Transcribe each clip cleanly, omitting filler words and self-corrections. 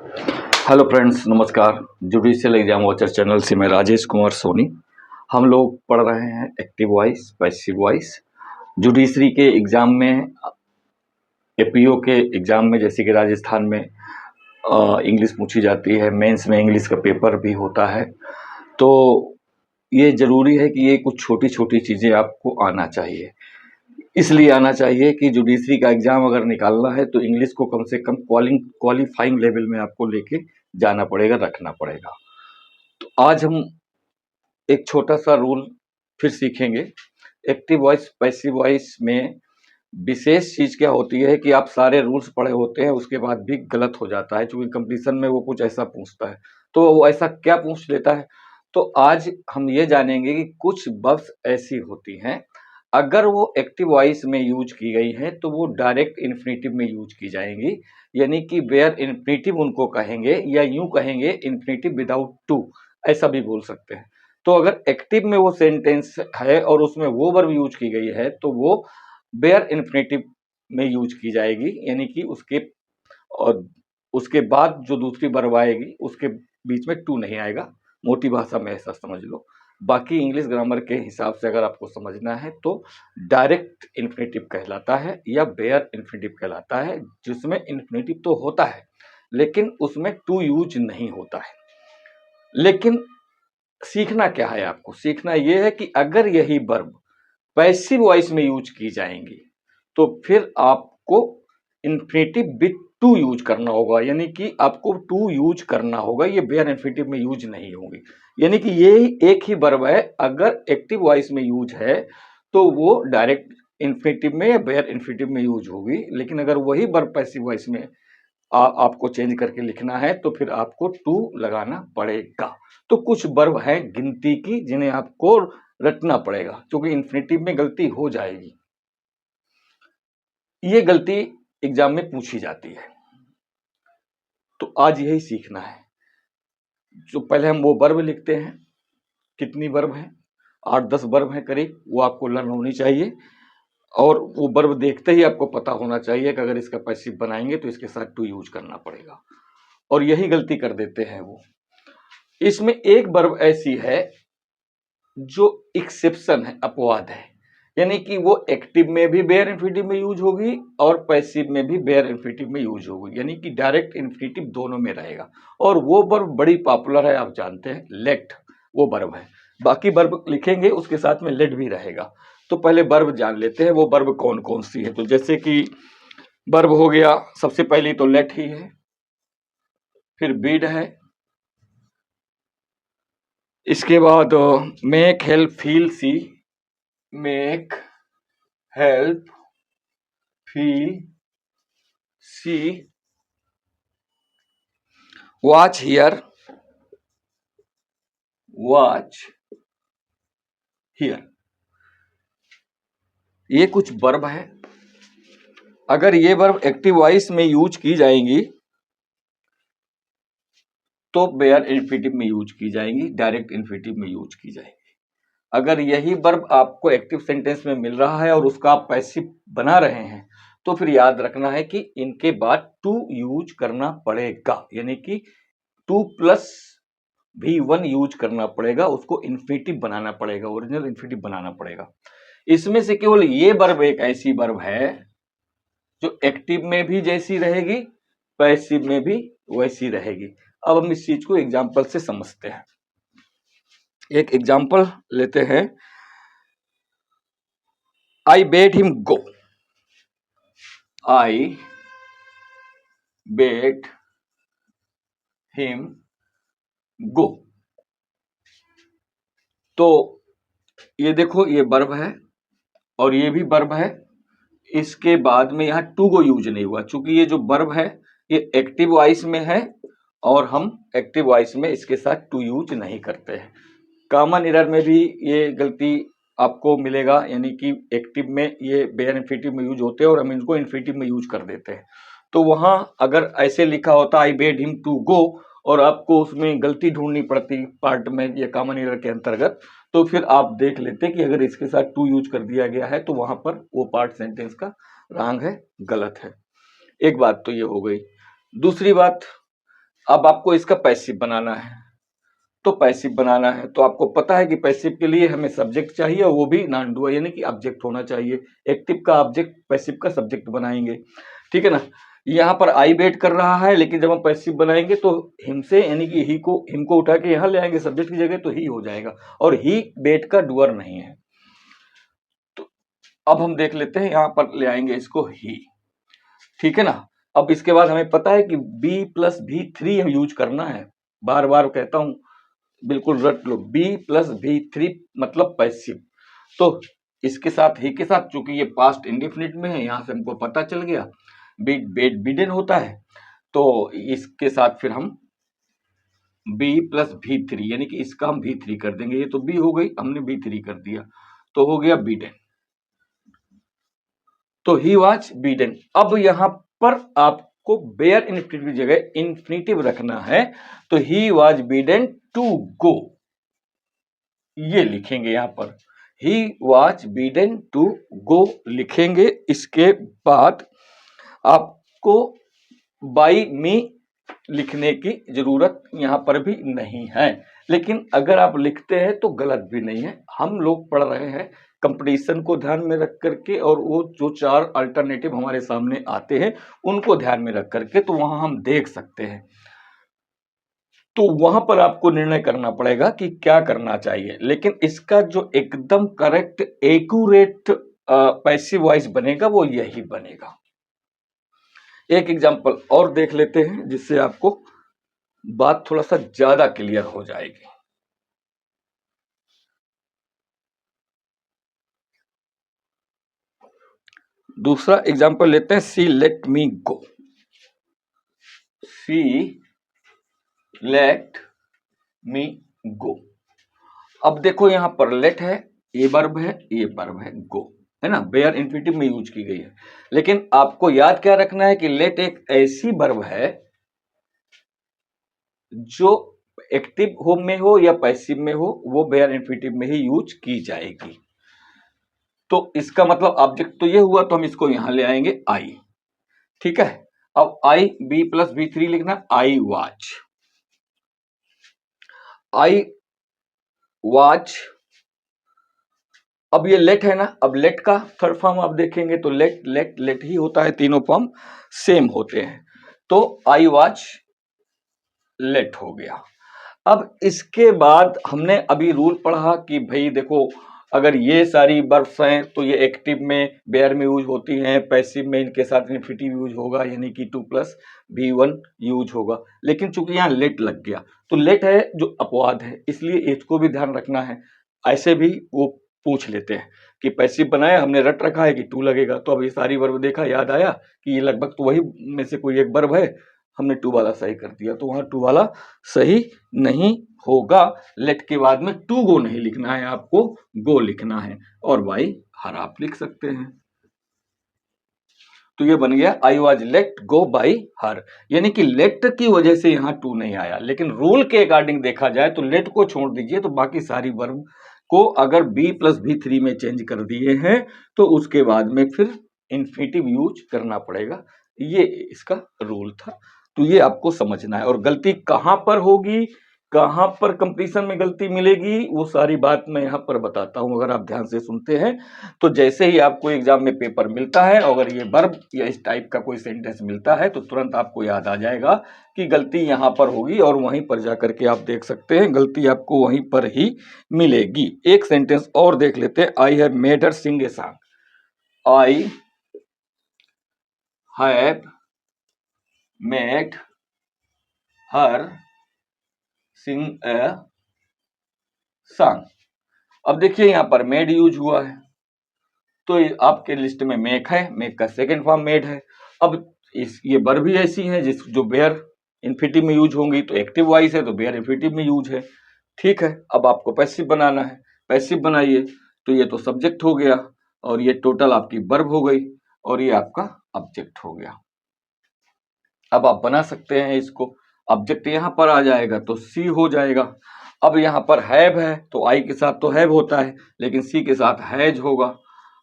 Hello friends, नमस्कार। Judicial exam watcher channel से मैं राजेश कुमार सोनी। हम लोग पढ़ रहे हैं active voice, passive voice. Judiciary के एग्ज़ाम में, एपीओ के एग्ज़ाम में, जैसे कि राजस्थान में इंग्लिश पूछी जाती है, मेंस में इंग्लिश का पेपर भी होता है। तो ये ज़रूरी है कि ये कुछ छोटी छोटी चीज़ें आपको आना चाहिए। इसलिए आना चाहिए कि जुडिशरी का एग्ज़ाम अगर निकालना है तो इंग्लिश को कम से कम क्वालिफाइंग लेवल में आपको लेके जाना पड़ेगा, रखना पड़ेगा। तो आज हम एक छोटा सा रूल फिर सीखेंगे। एक्टिव वॉइस, पैसिव वॉइस में विशेष चीज़ क्या होती है कि आप सारे रूल्स पढ़े होते हैं, उसके बाद भी गलत हो जाता है, चूँकि कंपटीशन में वो कुछ ऐसा पूछता है। तो वो ऐसा क्या पूछ लेता है? तो आज हम ये जानेंगे कि कुछ वर्ब्स ऐसी होती हैं, अगर वो एक्टिव वॉइस में यूज़ की गई हैं, तो वो डायरेक्ट इन्फिनिटिव में यूज़ की जाएँगी, यानी कि वेयर इन्फिनिटिव उनको कहेंगे, या यूँ कहेंगे इन्फिनिटिव विदाउट टू, ऐसा भी बोल सकते हैं। तो अगर एक्टिव में वो सेंटेंस है और उसमें वो वर्ब यूज़ की गई है, तो वो बेयर इन्फिनिटिव में यूज की जाएगी, यानी कि और उसके बाद जो दूसरी वर्ब आएगी उसके बीच में टू नहीं आएगा। मोटी भाषा में ऐसा समझ लो। बाकी इंग्लिश ग्रामर के हिसाब से अगर आपको समझना है तो डायरेक्ट इन्फिनिटिव कहलाता है या बेयर इन्फिनिटिव कहलाता है, जिसमें इन्फिनिटिव तो होता है लेकिन उसमें टू यूज नहीं होता है। लेकिन सीखना क्या है? आपको सीखना यह है कि अगर यही वर्ब पैसिव वॉइस में यूज की जाएंगी तो फिर आपको इन्फिनिटिव विथ टू यूज करना होगा, यानी कि आपको टू यूज करना होगा, ये बेयर इन्फिनिटिव में यूज नहीं होगी। यानी कि ये एक ही वर्ब है, अगर एक्टिव वॉइस में यूज है तो वो डायरेक्ट इन्फिनिटिव में या बेयर इन्फिनिटिव में यूज होगी, लेकिन अगर वही वर्ब पैसिव वॉइस में आपको चेंज करके लिखना है तो फिर आपको टू लगाना पड़ेगा। तो कुछ वर्ब हैं गिनती की जिन्हें आपको रटना पड़ेगा, क्योंकि इन्फिनिटिव में गलती हो जाएगी। ये गलती एग्जाम में पूछी जाती है, तो आज यही सीखना है। जो पहले हम वो वर्ब लिखते हैं, कितनी वर्ब है? 8-10 वर्ब है करीब, वो आपको लर्न होनी चाहिए। और वो वर्ब देखते ही आपको पता होना चाहिए कि अगर इसका पैसिव बनाएंगे तो इसके साथ टू यूज करना पड़ेगा, और यही गलती कर देते हैं वो। इसमें एक वर्ब ऐसी है जो एक्सेप्शन है, अपवाद है, यानी कि वो एक्टिव में भी बेयर इन्फिनिटिव में यूज होगी और पैसिव में भी बेयर इन्फिनिटिव में यूज होगी, यानी कि डायरेक्ट इन्फिनिटिव दोनों में रहेगा। और वो वर्ब बड़ी पॉपुलर है, आप जानते हैं, लेट वो वर्ब है। बाकी वर्ब लिखेंगे उसके साथ में लेट भी रहेगा। तो पहले वर्ब जान लेते हैं वो वर्ब कौन कौन सी है। तो जैसे कि वर्ब हो गया, सबसे पहली तो लेट ही है, फिर बीड है, इसके बाद make help feel see, make help feel see, watch hear, watch hear. ये कुछ वर्ब है, अगर ये वर्ब एक्टिव वॉइस में यूज की जाएंगी तो बेयर इन्फिनिटिव में यूज की जाएंगी, डायरेक्ट इन्फिनिटिव में यूज की जाएंगी। अगर यही वर्ब आपको एक्टिव सेंटेंस में मिल रहा है और उसका आप पैसिव बना रहे हैं तो फिर याद रखना है कि इनके बाद टू यूज करना पड़ेगा, यानी कि टू प्लस भी वन यूज करना पड़ेगा, उसको इन्फिनिटिव बनाना पड़ेगा, ओरिजिनल इन्फिनिटिव बनाना पड़ेगा। इसमें से केवल ये वर्ब एक ऐसी वर्ब है जो एक्टिव में भी जैसी रहेगी, पैसिव में भी वैसी रहेगी। अब हम इस चीज को एग्जाम्पल से समझते हैं। एक एग्जाम्पल लेते हैं, आई बेड हिम गो, आई बेड हिम गो। तो ये देखो, ये वर्ब है और ये भी वर्ब है, इसके बाद में यहाँ टू गो यूज नहीं हुआ, चूंकि ये जो वर्ब है ये एक्टिव वॉइस में है और हम एक्टिव वॉइस में इसके साथ टू यूज नहीं करते हैं। कॉमन एरर में भी ये गलती आपको मिलेगा, यानी कि एक्टिव में ये बेयर इन्फिनिटिव में यूज होते हैं और हम इनको इन्फिनिटिव में यूज कर देते हैं। तो वहां अगर ऐसे लिखा होता आई बेड हिम टू गो और आपको उसमें गलती ढूंढनी पड़ती पार्ट में या कॉमन एरर के अंतर्गत, तो फिर आप देख लेते कि अगर इसके साथ टू यूज कर दिया गया है तो वहां पर वो पार्ट सेंटेंस का रॉन्ग है, गलत है। एक बात तो ये हो गई। दूसरी बात, अब आपको इसका पैसिव बनाना है, तो पैसिव बनाना है तो आपको पता है कि पैसिव के लिए हमें सब्जेक्ट चाहिए और वो भी नॉन डुअल यानी कि ऑब्जेक्ट होना चाहिए। एक्टिव का ऑब्जेक्ट, पैसिव का सब्जेक्ट बनाएंगे, ठीक है ना। यहाँ पर आई वेट कर रहा है, लेकिन जब हम पैसिव बनाएंगे तो हिम से यानी कि हिम को उठा के यहाँ ले आएंगे सब्जेक्ट की जगह, तो ही हो जाएगा, और ही वेट का डुअर नहीं है। तो अब हम देख लेते हैं, यहाँ पर ले आएंगे इसको ही, ठीक है ना। अब इसके बाद हमें पता है कि b प्लस v3 हम यूज करना है, बार बार कहता हूं, बिल्कुल रट लो, b प्लस v3 मतलब पैसिव। तो इसके साथ ही के साथ, चूंकि ये पास्ट इंडिफिनिट में है, यहां से हमको पता चल गया बिडेन होता है, तो इसके साथ फिर हम b प्लस v3 यानी कि इसका हम v3 कर देंगे, ये तो b हो गई, हमने v3 कर दिया, तो हो गया बिडेन, तो ही वाज बीडन। अब यहां पर आपको बेयर इन्फिनिटिव की जगह इन्फिनिटिव रखना है, तो he was bidden to go, ये लिखेंगे यहां पर, he was bidden to go लिखेंगे। इसके बाद आपको बाई मी लिखने की जरूरत यहां पर भी नहीं है, लेकिन अगर आप लिखते हैं तो गलत भी नहीं है। हम लोग पढ़ रहे हैं कंपटीशन को ध्यान में रख करके, और वो जो 4 अल्टरनेटिव हमारे सामने आते हैं उनको ध्यान में रख करके, तो वहां हम देख सकते हैं, तो वहां पर आपको निर्णय करना पड़ेगा कि क्या करना चाहिए। लेकिन इसका जो एकदम करेक्ट एक्यूरेट पैसिव वॉइस बनेगा वो यही बनेगा। एक एग्जांपल और देख लेते हैं, जिससे आपको बात थोड़ा सा ज्यादा क्लियर हो जाएगी। दूसरा एग्जांपल लेते हैं, सी लेट मी गो, सी लेट मी गो। अब देखो यहां पर लेट है, ये वर्ब है, ये वर्ब है, गो है ना, बेयर इन्फिनिटिव में यूज की गई है। लेकिन आपको याद क्या रखना है कि लेट एक ऐसी वर्ब है जो एक्टिव हो में हो या पैसिव में हो, वो बेयर इन्फिनिटिव में ही यूज की जाएगी। तो इसका मतलब ऑब्जेक्ट तो ये हुआ, तो हम इसको यहां ले आएंगे आई, ठीक है। अब आई बी प्लस बी थ्री लिखना, आई वाच। अब ये लेट है ना, अब लेट का थर्ड फॉर्म आप देखेंगे तो लेट लेट लेट ही होता है, तीनों फॉर्म सेम होते हैं, तो आई वाच लेट हो गया। अब इसके बाद हमने अभी रूल पढ़ा कि भाई देखो, अगर ये सारी वर्ब्स हैं तो ये एक्टिव में बेयर में यूज होती हैं, पैसिव में इनके साथ इन्फिनिटिव यूज होगा, यानी कि 2 प्लस V1 यूज होगा। लेकिन चूंकि यहाँ लेट लग गया, तो लेट है जो अपवाद है, इसलिए इसको भी ध्यान रखना है। ऐसे भी वो पूछ लेते हैं कि पैसिव बनाया, हमने रट रखा है कि 2 लगेगा, तो अब ये सारी वर्ब देखा, याद आया कि ये लगभग तो वही में से कोई एक वर्ब है, हमने 2 वाला सही कर दिया, तो वहां 2 वाला सही नहीं होगा। लेट के बाद में टू गो नहीं लिखना है, आपको गो लिखना है, और बाई हर आप लिख सकते हैं। तो ये बन गया I was let go by her, यानी कि लेट की वजह से यहाँ 2 नहीं आया। लेकिन रूल के अकॉर्डिंग देखा जाए तो लेट को छोड़ दीजिए, तो बाकी सारी वर्ब को अगर बी प्लस V3 में चेंज कर दिए हैं तो उसके बाद में फिर इन्फिनिटिव यूज करना पड़ेगा। ये इसका रूल था, तो ये आपको समझना है। और गलती कहां पर होगी, कहां पर कंपटीशन में गलती मिलेगी, वो सारी बात मैं यहाँ पर बताता हूं, अगर आप ध्यान से सुनते हैं तो। जैसे ही आपको एग्जाम में पेपर मिलता है, अगर ये वर्ब या इस टाइप का कोई सेंटेंस मिलता है, तो तुरंत आपको याद आ जाएगा कि गलती यहाँ पर होगी, और वहीं पर जाकर के आप देख सकते हैं गलती आपको वहीं पर ही मिलेगी। एक सेंटेंस और देख लेते हैं, I have made her sing a song, I have made her sing a song. अब देखिए यहाँ पर मेड यूज हुआ है, तो आपके लिस्ट में मेक है, मेक का सेकंड फॉर्म मेड है। अब ये वर्ब भी ऐसी हैं जो बेयर इन्फिनिटिव में यूज होंगी, तो एक्टिव वॉइस है तो बेयर इन्फिनिटिव में यूज है, ठीक है। अब आपको पैसिव बनाना है, पैसिव बनाइए, तो ये तो सब्जेक्ट हो गया, और ये टोटल आपकी वर्ब हो गई, और ये आपका ऑब्जेक्ट हो गया। अब आप बना सकते हैं इसको, ऑब्जेक्ट यहाँ पर आ जाएगा तो सी हो जाएगा। अब यहाँ पर हैव है, तो आई के साथ तो हैव होता है, लेकिन सी के साथ हैज होगा।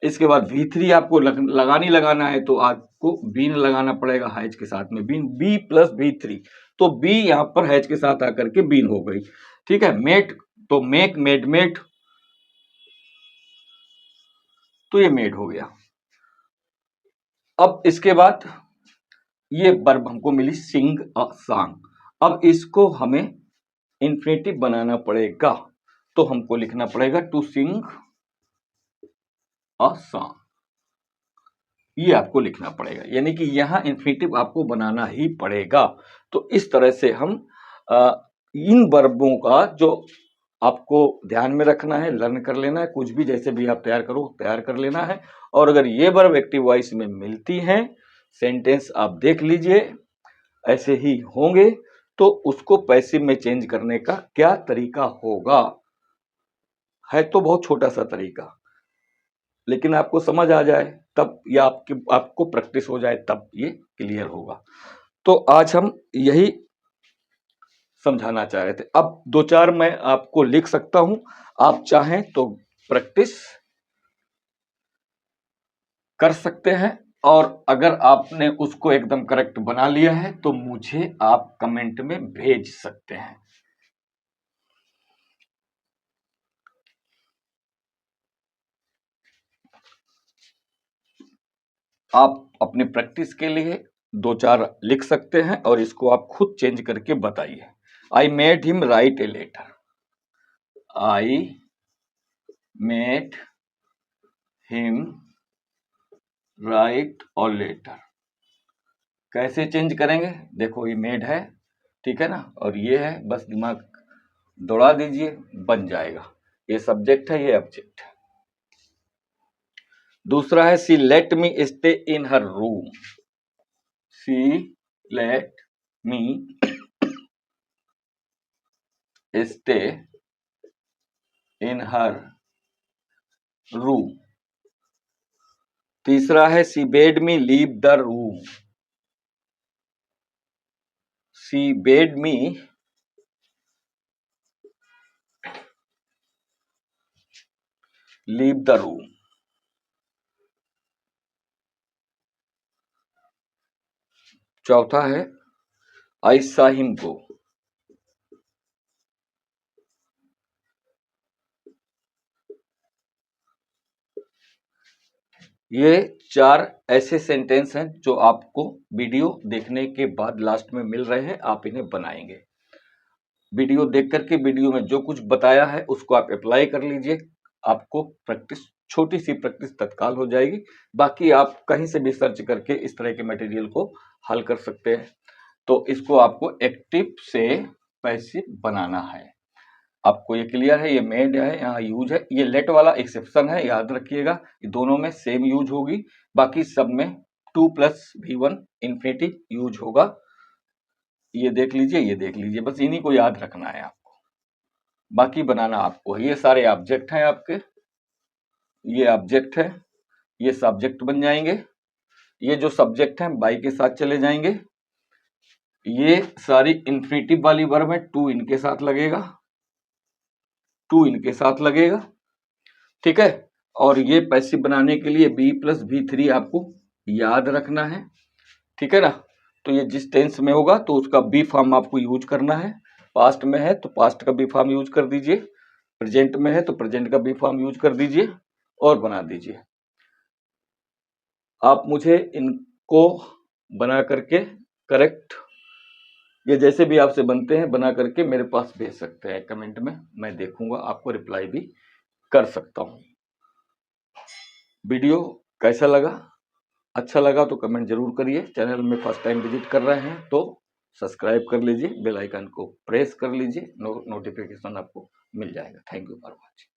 इसके बाद V3 आपको लगाना है, तो आज आपको बीन लगाना पड़ेगा हैज के साथ में, बीन बी प्लस B3, तो बी यहाँ पर हैज के साथ आकर के बीन हो गई। ठीक है, मेट तो मेक मेड मेट, तो ये मेड हो गया। अब इसके बाद ये वर्ब हमको मिली सिंग अ सॉन्ग, अब इसको हमें इन्फिनेटिव बनाना पड़ेगा, तो हमको लिखना पड़ेगा टू सिंग अ सॉन्ग, ये आपको लिखना पड़ेगा, यानी कि यहाँ इन्फिनेटिव आपको बनाना ही पड़ेगा। तो इस तरह से हम इन वर्बों का जो आपको ध्यान में रखना है, लर्न कर लेना है, कुछ भी जैसे भी आप तैयार करो तैयार कर लेना है। और अगर ये वर्ब एक्टिव वॉइस में मिलती हैं, सेंटेंस आप देख लीजिए ऐसे ही होंगे, तो उसको पैसिव में चेंज करने का क्या तरीका होगा, है तो बहुत छोटा सा तरीका, लेकिन आपको समझ आ जाए तब, या आपको प्रैक्टिस हो जाए तब ये क्लियर होगा। तो आज हम यही समझाना चाह रहे थे। अब दो चार मैं आपको लिख सकता हूं, आप चाहें तो प्रैक्टिस कर सकते हैं, और अगर आपने उसको एकदम करेक्ट बना लिया है तो मुझे आप कमेंट में भेज सकते हैं। आप अपने प्रैक्टिस के लिए दो चार लिख सकते हैं और इसको आप खुद चेंज करके बताइए। I made him write a letter, I made him write और लेटर, कैसे चेंज करेंगे, देखो ये मेड है, ठीक है ना, और ये है, बस दिमाग दौड़ा दीजिए बन जाएगा। ये सब्जेक्ट है, ये ऑब्जेक्ट है। दूसरा है she let me stay in her room, she let me stay in her room. तीसरा है she bade me leave the room, she bade me leave the room. चौथा है आई सॉ हिम गो, ये चार ऐसे सेंटेंस हैं जो आपको वीडियो देखने के बाद लास्ट में मिल रहे हैं, आप इन्हें बनाएंगे। वीडियो देख करके वीडियो में जो कुछ बताया है उसको आप अप्लाई कर लीजिए, आपको प्रैक्टिस, छोटी सी प्रैक्टिस तत्काल हो जाएगी। बाकी आप कहीं से भी सर्च करके इस तरह के मटेरियल को हल कर सकते हैं। तो इसको आपको एक्टिव से पैसिव बनाना है। आपको ये क्लियर है, ये मेड है, यहाँ यूज है, ये लेट वाला एक्सेप्शन है, याद रखिएगा, ये दोनों में सेम यूज होगी, बाकी सब में 2 + V1 इन्फिनेटिव यूज होगा। ये देख लीजिए, ये देख लीजिए, बस इन्हीं को याद रखना है आपको, बाकी बनाना आपको है। ये सारे ऑब्जेक्ट हैं आपके, ये ऑब्जेक्ट है, ये सब्जेक्ट बन जाएंगे, ये जो सब्जेक्ट हैं बाई के साथ चले जाएंगे, ये सारी इन्फिनेटिव वाली वर्ब है, टू इनके साथ लगेगा, टू इनके साथ लगेगा, ठीक है। और ये पैसिव बनाने के लिए B + V3 आपको याद रखना है, ठीक है ना। तो ये जिस टेंस में होगा तो उसका बी फॉर्म आपको यूज करना है, पास्ट में है तो पास्ट का बी फॉर्म यूज कर दीजिए, प्रेजेंट में है तो प्रेजेंट का बी फॉर्म यूज कर दीजिए और बना दीजिए। आप मुझे इनको बना करके करेक्ट, ये जैसे भी आपसे बनते हैं बना करके मेरे पास भेज सकते हैं कमेंट में, मैं देखूंगा, आपको रिप्लाई भी कर सकता हूं। वीडियो कैसा लगा, अच्छा लगा तो कमेंट जरूर करिए। चैनल में फर्स्ट टाइम विजिट कर रहे हैं तो सब्सक्राइब कर लीजिए, बेल आइकन को प्रेस कर लीजिए, नोटिफिकेशन आपको मिल जाएगा। Thank you for watching.